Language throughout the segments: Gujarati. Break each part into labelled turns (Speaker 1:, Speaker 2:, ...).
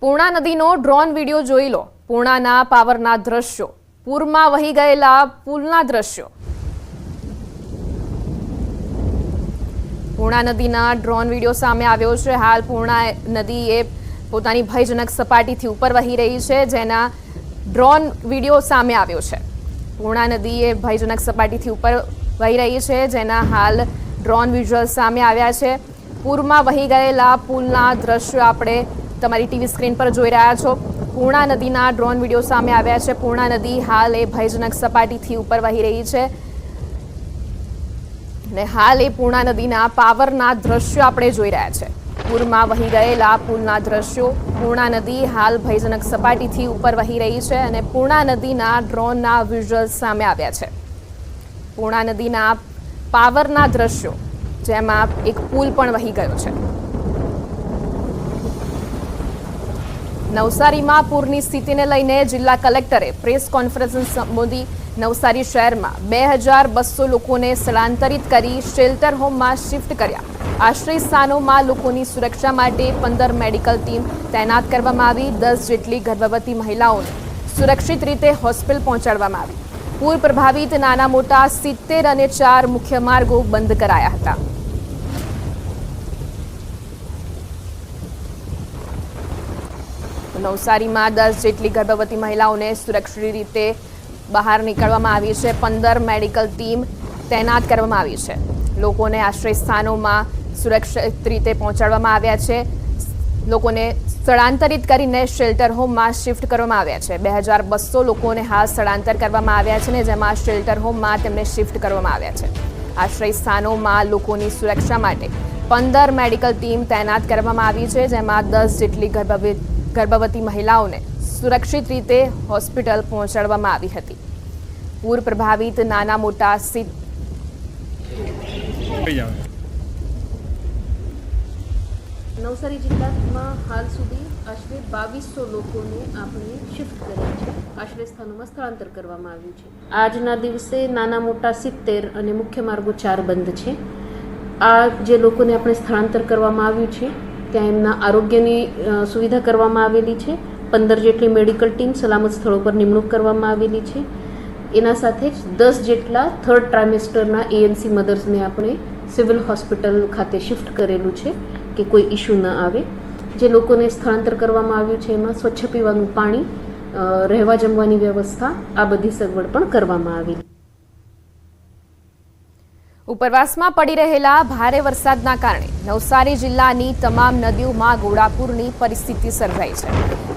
Speaker 1: પૂર્ણા નદીનો ડ્રોન વિડીયો જોઈ લો। પૂર્ણાના પાવરના દ્રશ્યો, પૂરમાં વહી ગયેલા પુલના દ્રશ્યો। પૂર્ણા નદીના ડ્રોન વિડીયો સામે આવ્યો છે। હાલ પૂર્ણા નદી એ પોતાની ભયજનક સપાટીથી ઉપર વહી રહી છે, જેના ડ્રોન વિડીયો સામે આવ્યો છે। પૂર્ણા નદી એ ભયજનક સપાટીથી ઉપર વહી રહી છે, જેના હાલ ડ્રોન વિઝ્યુઅલ સામે આવ્યા છે। પૂરમાં વહી ગયેલા પુલના દ્રશ્યો આપણે તમારી ટીવી સ્ક્રીન પર જોઈ રહ્યા છો। પૂર્ણા નદીના ડ્રોન વિડીયો સામે આવ્યા છે। પૂર્ણા નદી હાલ એ ભયજનક સપાટીથી ઉપર વહી રહી છે અને હાલ એ પૂર્ણા નદીના પાવરના દ્રશ્યો આપણે જોઈ રહ્યા છે। પૂરમાં વહી ગયેલા પુલના દ્રશ્યો। પૂર્ણા નદી હાલ ભયજનક સપાટીથી ઉપર વહી રહી છે અને પૂર્ણા નદીના ડ્રોનના વિઝ્યુઅલ સામે આવ્યા છે। પૂર્ણા નદીના પાવરના દ્રશ્યો, જેમાં એક પુલ પણ વહી ગયો છે। નવસારીમાં પૂરની સ્થિતિને લઈને જિલ્લા કલેક્ટરે પ્રેસ કોન્ફરન્સ સંબોધી। નવસારી શહેરમાં 2200 લોકોને સ્થળાંતરિત કરી શેલ્ટર હોમમાં શિફ્ટ કર્યા। આશ્રય સ્થાનોમાં લોકોની સુરક્ષા માટે 15 મેડિકલ ટીમ તૈનાત કરવામાં આવી। 10 જેટલી ગર્ભવતી મહિલાઓને સુરક્ષિત રીતે હોસ્પિટલ પહોંચાડવામાં આવી। પૂર પ્રભાવિત નાના મોટા 70 અને 4 મુખ્ય માર્ગો બંધ કરાયા હતા। નવસારીમાં 10 જેટલી ગર્ભવતી મહિલાઓને સુરક્ષિત રીતે બહાર નીકળવામાં આવી છે। 15 મેડિકલ ટીમ તૈનાત કરવામાં આવી છે। લોકોને આશ્રય સ્થાનોમાં સુરક્ષિત રીતે પહોંચાડવામાં આવ્યા છે। લોકોને સ્થળાંતરિત કરીને શેલ્ટર હોમમાં શિફ્ટ કરવામાં આવ્યા છે। 2200 લોકોને હાલ સ્થળાંતર કરવામાં આવ્યા છે ને જેમાં શેલ્ટર હોમમાં તેમને શિફ્ટ કરવામાં આવ્યા છે। આશ્રય સ્થાનોમાં લોકોની સુરક્ષા માટે 15 મેડિકલ ટીમ તૈનાત કરવામાં આવી છે, જેમાં 10 જેટલી ગર્ભવતી મહિલાઓને સુરક્ષિત રીતે હોસ્પિટલ પહોંચાડવામાં આવી હતી। પૂર પ્રભાવિત નાના મોટા
Speaker 2: નવસારી જિલ્લામાં હાલ સુધી આશરે 2200 લોકોને આપણે શિફ્ટ કર્યા છે। આશ્રય સ્થાનોમાં સ્થળાંતર કરવામાં આવ્યું છે। આજના દિવસે નાના મોટા 70 અને મુખ્ય માર્ગો 4 બંધ છે। આ જે લોકોને આપણે સ્થળાંતર કરવામાં આવ્યું છે ત્યાં એમના આરોગ્યની સુવિધા કરવામાં આવેલી છે। 15 જેટલી મેડિકલ ટીમ સલામત સ્થળો પર નિમણૂક કરવામાં આવેલી છે। એના સાથે જ 10 જેટલા થર્ડ ટ્રાઇમેસ્ટરના એએનસી મધર્સને આપણે સિવિલ હોસ્પિટલ ખાતે શિફ્ટ કરેલું છે કે કોઈ ઇસ્યુ ન આવે। જે લોકોને સ્થળાંતર કરવામાં આવ્યું છે એમાં સ્વચ્છ પીવાનું પાણી, રહેવા જમવાની વ્યવસ્થા, આ બધી સગવડ પણ કરવામાં આવેલી।
Speaker 1: ઉપરવાસમાં પડી રહેલા ભારે વરસાદના કારણે નવસારી જિલ્લાની તમામ નદીઓમાં ઘોડાપૂરની પરિસ્થિતિ સર્જાઈ છે,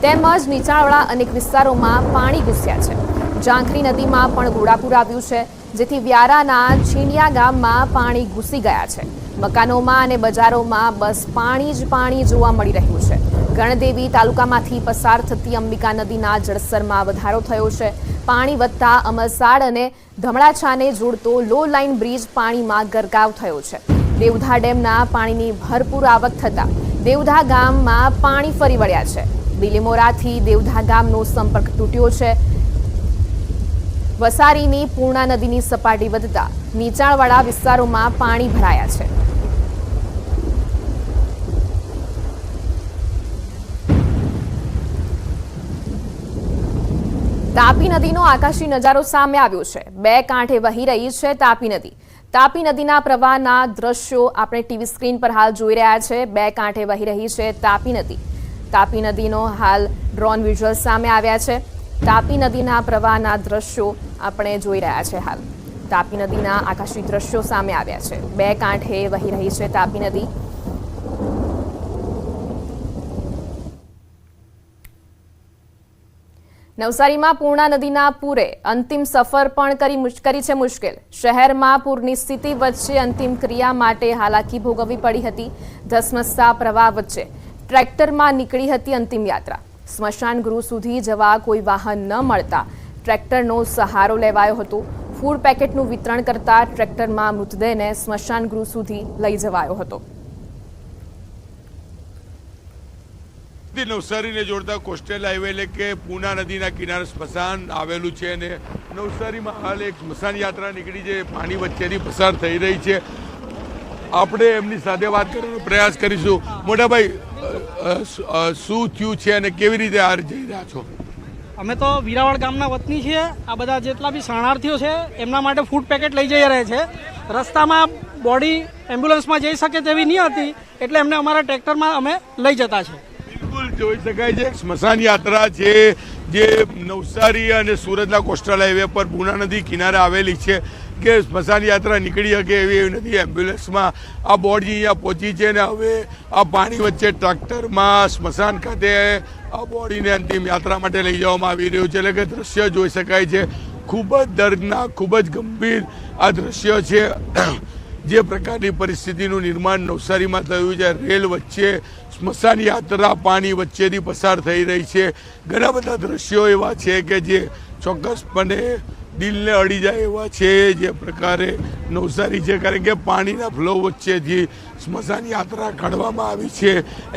Speaker 1: તેમજ નીચાણવાળા અનેક વિસ્તારોમાં પાણી ઘૂસ્યા છે। ઝાંખરી નદીમાં પણ ઘોડાપૂર આવ્યું છે, જેથી વ્યારાના છીણિયા ગામમાં પાણી ઘૂસી ગયા છે। મકાનોમાં અને બજારોમાં બસ પાણી જ પાણી જોવા મળી રહ્યું છે। ગણદેવી તાલુકામાંથી પસાર થતી અંબિકા નદીના જળસ્તરમાં વધારો થયો છે। પાણી વધતા અમલસાડ અને ધમડાછાને જોડતો લો લાઇન બ્રિજ પાણીમાં ગરકાવ થયો છે। દેવધા ડેમના પાણીની ભરપૂર આવક થતાં દેવધા ગામમાં પાણી ફરી વળ્યા છે। બિલીમોરાથી દેવધા ગામનો સંપર્ક તૂટ્યો છે। વસારીની પૂર્ણા નદીની સપાટી વધતા નીચાણવાળા વિસ્તારોમાં પાણી ભરાયા છે। તાપી નદીનો આકાશી નજારો સામે આવ્યો છે। 2 કાંઠે વહી રહી છે તાપી નદી। તાપી નદીના પ્રવાહના દ્રશ્યો આપણે ટીવી સ્ક્રીન પર હાલ જોઈ રહ્યા છે। 2 કાંઠે વહી રહી છે તાપી નદી। તાપી નદીનો હાલ ડ્રોન વિઝ્યુઅલ સામે આવ્યા છે। તાપી નદીના પ્રવાહના દ્રશ્યો આપણે જોઈ રહ્યા છે। હાલ તાપી નદીના આકાશી દ્રશ્યો સામે આવ્યા છે। 2 કાંઠે વહી રહી છે તાપી નદી। નવસારીમાં પૂર્ણા નદીના પૂરે અંતિમ સફર પણ કરી છે મુશ્કેલ। શહેરમાં પૂરની સ્થિતિ વચ્ચે અંતિમ ક્રિયા માટે હાલાકી ભોગવવી પડી હતી। ધસમસતા પ્રવાહ વચ્ચે ટ્રેક્ટરમાં નીકળી હતી અંતિમ યાત્રા। સ્મશાન ગૃહ સુધી જવા કોઈ વાહન ન મળતા ટ્રેક્ટરનો સહારો લેવાયો હતો। ફૂડ પેકેટનું વિતરણ કરતા ટ્રેક્ટરમાં મૃતદેહને સ્મશાન ગૃહ સુધી લઈ જવાયો હતો।
Speaker 3: નવસારીને જોડતા કોસ્ટલ હાઈવે એટલે કે પૂર્ણા નદીના કિનારે સ્મશાન આવેલું છે અને નવસારીમાં હાલ એક સ્મશાન યાત્રા નીકળી છે, પાણી વચ્ચેથી પસાર થઈ રહી છે। આપણે એમની સાથે વાત કરવાનો પ્રયાસ કરીશું। મોટાભાઈ, શું થયું છે અને કેવી રીતે આ જઈ રહ્યા છો?
Speaker 4: અમે તો વીરાવળ ગામના વતની છીએ. આ બધા જેટલા બી શરણાર્થીઓ છે એમના માટે ફૂડ પેકેટ લઈ જઈ રહ્યા છે. રસ્તામાં બોડી એમ્બ્યુલન્સમાં જઈ શકે તેવી નહીં હતી, એટલે એમને અમારા ટ્રેક્ટરમાં અમે લઈ જતા છે.
Speaker 3: બિલકુલ જોઈ શકાય છે સ્મશાન યાત્રા છે જે નવસારી અને સુરતના કોસ્ટલ હાઈવે પર પૂર્ણા નદી કિનારે આવેલી છે કે સ્મશાન યાત્રા નીકળી શકે એવી નથી. એમ્બ્યુલન્સમાં આ બોડી અહીંયા પહોંચી છે ને હવે આ પાણી વચ્ચે ટ્રેક્ટરમાં સ્મશાન ખાતે આ બોડીને અંતિમ યાત્રા માટે લઈ જવામાં આવી રહ્યું છે. એટલે કે દ્રશ્ય જોઈ શકાય છે, ખૂબ જ દર્દનાક, ખૂબ જ ગંભીર આ દ્રશ્ય છે. જે પ્રકારની પરિસ્થિતિનું નિર્માણ નવસારીમાં થયું છે, રેલ વચ્ચે સ્મશાન યાત્રા પાણી વચ્ચેથી પસાર થઈ રહી છે. ઘણા બધા દ્રશ્યો એવા છે કે જે ચોક્કસપણે દિલને અડી જાય એવા છે. જે પ્રકારે નવસારી છે, કારણ કે પાણીના ફ્લો વચ્ચેથી સ્મશાન યાત્રા કાઢવામાં આવી છે.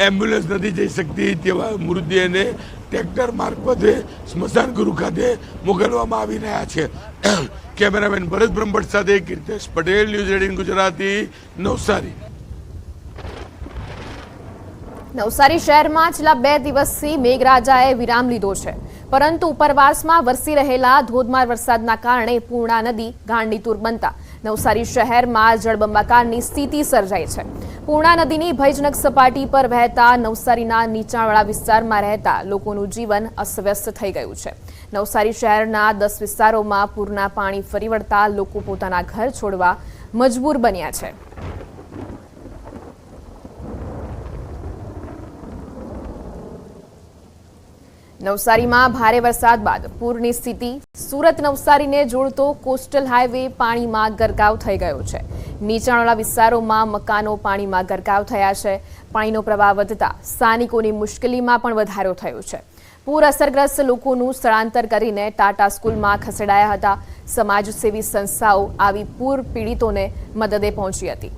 Speaker 3: એમ્બ્યુલન્સ નથી જઈ શકતી તેવા મૃતદેહને ટ્રેક્ટર મારફતે સ્મશાન ગૃહ ખાતે મોકલવામાં આવી રહ્યા છે. કેમેરામેન ભરત બ્રહ્મભટ્ટ સાથે કીર્તેશ પટેલ, ન્યૂઝ 18 ગુજરાતી, નવસારી.
Speaker 1: નવસારી શહેરમાં છેલ્લા 2 દિવસથી મેઘરાજાએ વિરામ લીધો છે, પરંતુ ઉપરવાસમાં વરસી રહેલા ધોધમાર વરસાદના કારણે પૂર્ણા નદી ગાંડીતુર બનતા નવસારી શહેરમાં જળબંબાકારની સ્થિતિ સર્જાઈ છે. પૂર્ણા નદીની ભયજનક સપાટી પર વહેતા નવસારીના નીચાણવાળા વિસ્તારમાં રહેતા લોકોનું જીવન અસ્તવ્યસ્ત થઈ ગયું છે. નવસારી શહેરના 10 વિસ્તારોમાં પૂરના પાણી ફરી વળતા લોકો પોતાના ઘર છોડવા મજબૂર બન્યા છે. નવસારીમાં ભારે વરસાદ બાદ પૂરની સ્થિતિ. સુરત નવસારીને જોડતો કોસ્ટલ હાઈવે પાણીમાં ગરકાવ થઈ ગયો છે. નીચાણવાળા વિસ્તારોમાં મકાનો પાણીમાં ગરકાવ થયા છે. પાણીનો પ્રવાહ વધતા સ્થાનિકોની મુશ્કેલીમાં પણ વધારો થયો છે. પૂર અસરગ્રસ્ત લોકોનું સ્થળાંતર કરીને ટાટા સ્કૂલમાં ખસેડાયા હતા. સમાજસેવી સંસ્થાઓ આવી પૂર પીડિતોને મદદે પહોંચી હતી.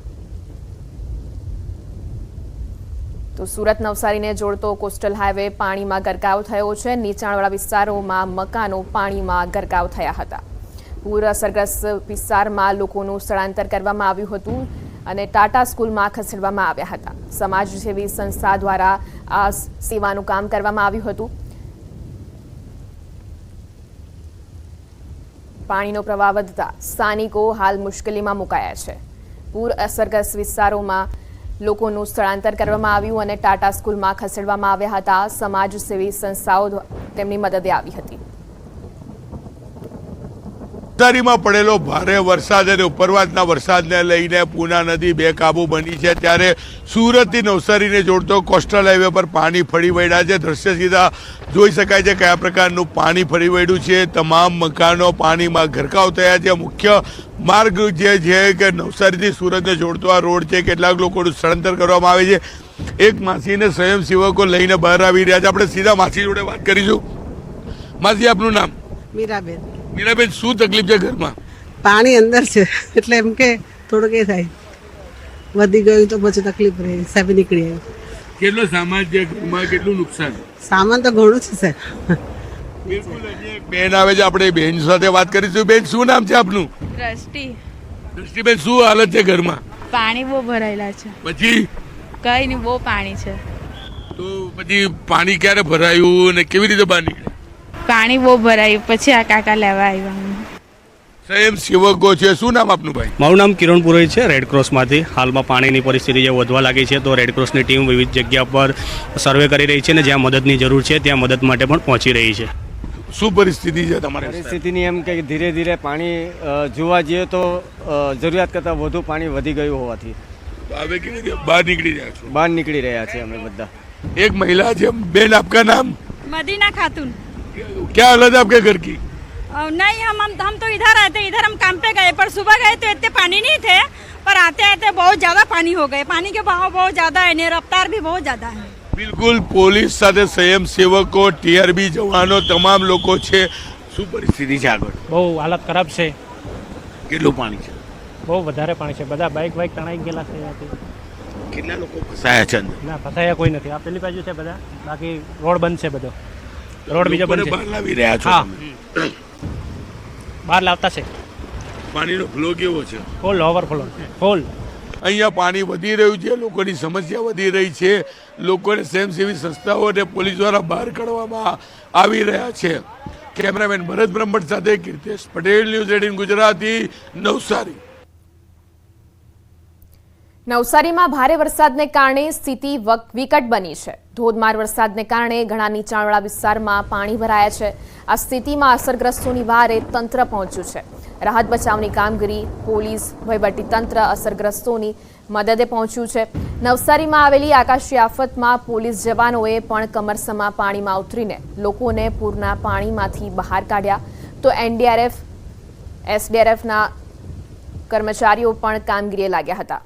Speaker 1: તો સુરત નવસારીને જોડતો કોસ્ટલ હાઈવે પાણીમાં ગરકાવ થયો છે. નીચાણવાળા વિસ્તારોમાં મકાનો પાણીમાં ગરકાવ થયા હતા. પૂર અસરગ્રસ્ત વિસ્તારમાં લોકોનું સ્થળાંતર કરવામાં આવ્યું હતું અને ટાટા સ્કૂલમાં ખસેડવામાં આવ્યા હતા. સમાજસેવી સંસ્થા દ્વારા આ સેવાનું કામ કરવામાં આવ્યું હતું. પાણીનો પ્રવાહ વધતા સ્થાનિકો હાલ મુશ્કેલીમાં મુકાયા છે. પૂર અસરગ્રસ્ત વિસ્તારોમાં લોકોનું સ્થળાંતર કરવામાં આવ્યું અને ટાટા સ્કૂલમાં ખસેડવામાં આવ્યા હતા. સમાજસેવી સંસ્થાઓ તેમની મદદે આવી હતી.
Speaker 3: નવસારીમાં પડેલો ભારે વરસાદ અને ઉપરવાસના વરસાદને લઈને પૂર્ણા નદી બેકાબુ બની છે. ત્યારે સુરતથી નવસારીને જોડતો કોસ્ટલ હાઈવે પર પાણી ફરી વળ્યા છે. દ્રશ્ય સીધા જોઈ શકાય છે કયા પ્રકારનું પાણી ફરી વળ્યું છે. તમામ મકાનો પાણીમાં ગરકાવ થયા છે. મુખ્ય માર્ગ જે છે કે નવસારીથી સુરતને જોડતો આ રોડ છે. કેટલાક લોકોનું સ્થળાંતર કરવામાં આવે છે. એક માસીને સ્વયંસેવકો લઈને બહાર આવી રહ્યા છે. આપણે સીધા માસી જોડે વાત કરીશું. માસી, આપનું નામ?
Speaker 5: મીરાબેન.
Speaker 3: મીરાબેન, શું તકલીફ છે ઘરમાં?
Speaker 5: પાણી અંદર છે એટલે એમ કે થોડુંક એ થાય, વધી ગયું તો પછી તકલીફ રહે, હિસાબે નીકળી આવ્યું.
Speaker 3: કેટલો સામાન છે ઘરમાં, કેટલું નુકસાન?
Speaker 5: સામાન તો ઘણું છે સાહેબ.
Speaker 3: બિલકુલ. હજી એક બેન આવે છે, આપણે બેન સાથે વાત કરીશું. બેન, શું નામ છે આપનું?
Speaker 6: દ્રષ્ટિ.
Speaker 3: દ્રષ્ટિબેન, શું હાલત છે ઘરમાં?
Speaker 6: પાણી બહુ ભરાયેલા છે.
Speaker 3: પછી
Speaker 6: કઈ નહીં, બહુ પાણી છે.
Speaker 3: તો પછી પાણી ક્યારે ભરાયું અને કેવી રીતે બહાર નીકળ્યા?
Speaker 6: પાણી બહુ ભરાયું, પછી આ કાકા લેવા આવ્યા.
Speaker 3: સ્વયંસેવકો છે. શું નામ આપનું ભાઈ?
Speaker 7: મારું નામ કિરણ પુરોહિત છે, રેડક્રોસમાંથી. હાલમાં પાણીની પરિસ્થિતિ જે વધવા લાગી છે તો રેડક્રોસની ટીમ વિવિધ જગ્યા પર સર્વે કરી રહી છે અને જ્યાં મદદની જરૂર છે ત્યાં મદદ માટે પણ પહોંચી રહી છે.
Speaker 3: શું પરિસ્થિતિ છે તમારી?
Speaker 8: પરિસ્થિતિની એમ કે ધીરે ધીરે પાણી જોવા જઈએ તો જરૂરિયાત કરતાં વધુ પાણી વધી ગયું હોવાથી
Speaker 3: હવે કેવી રીતે બહાર નીકળી રહ્યા છો?
Speaker 8: બહાર નીકળી રહ્યા છે અમે બધા.
Speaker 3: એક મહિલા છે. બેન, આપકા નામ?
Speaker 9: मदीना खातून.
Speaker 3: क्या हालत है आपके घर की?
Speaker 9: नहीं, हम तो इधर आए थे, इधर हम काम पे गए, पर सुबह गए तो इतने पानी नहीं थे, पर आते आते बहुत ज़्यादा पानी हो गए. पानी के बहाव बहुत ज़्यादा है, रफ्तार भी बहुत ज़्यादा है.
Speaker 3: બિલકુલ. પોલીસ સાથે સ્વયંસેવકો, ટીઆરબી જવાનો, તમામ લોકો છે. શું પરિસ્થિતિ છે આગળ?
Speaker 4: બહુ હાલત ખરાબ છે.
Speaker 3: કેટલું પાણી છે?
Speaker 4: બહુ વધારે પાણી છે. બધા બાઇક તણાઈ ગયેલા છે.
Speaker 3: કેટલા લોકો ફસાયા છે અંદર?
Speaker 4: ના, ફસાયા કોઈ નથી. આ પેલી બાજુ છે બધા, બાકી રોડ બંધ છે બધો. રોડ બીજો બંધ છે.
Speaker 3: બહાર લાવી રહ્યા છો
Speaker 4: હા.
Speaker 3: તમે?
Speaker 4: બહાર લાવતા છે.
Speaker 3: પાણીનો ફ્લો કેવો છે?
Speaker 4: ફૂલ ઓવરફ્લો, ફૂલ.
Speaker 3: અહીંયા પાણી વધી રહ્યું છે, લોકોની સમસ્યા વધી રહી છે, લોકોને સ્વયંસેવી સંસ્થાઓ અને પોલીસ દ્વારા બહાર કાઢવામાં આવી રહ્યા છે. કેમેરામેન ભરત બ્રહ્મભટ્ટ સાથે કીર્તેશ પટેલ, ન્યૂઝ 18 ગુજરાતી, નવસારી.
Speaker 1: નવસારીમાં ભારે વરસાદને કારણે સ્થિતિ વિકટ બની છે. ધોધમાર વરસાદને કારણે ઘણા નીચાણવાળા વિસ્તારમાં પાણી ભરાયા છે. આ સ્થિતિમાં અસરગ્રસ્તોની વારે તંત્ર પહોંચ્યું છે. રાહત બચાવની કામગીરી, પોલીસ, વહીવટીતંત્ર અસરગ્રસ્તોની મદદે પહોંચ્યું છે. નવસારીમાં આવેલી આકાશી આફતમાં પોલીસ જવાનોએ પણ કમરસમાં પાણીમાં ઉતરીને લોકોને પૂરના પાણીમાંથી બહાર કાઢ્યા, તો એનડીઆરએફ, એસડીઆરએફના કર્મચારીઓ પણ કામગીરીએ લાગ્યા હતા.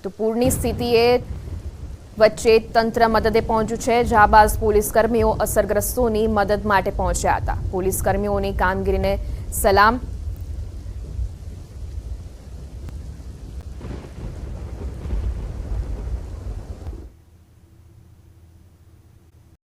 Speaker 1: તો પૂરની સ્થિતિએ વચ્ચે તંત્ર મદદે પહોંચ્યું છે. જાબાઝ પોલીસ કર્મીઓ અસરગ્રસ્તોની મદદ માટે પહોંચ્યા હતા. પોલીસ કર્મીઓની કામગીરીને સલામ.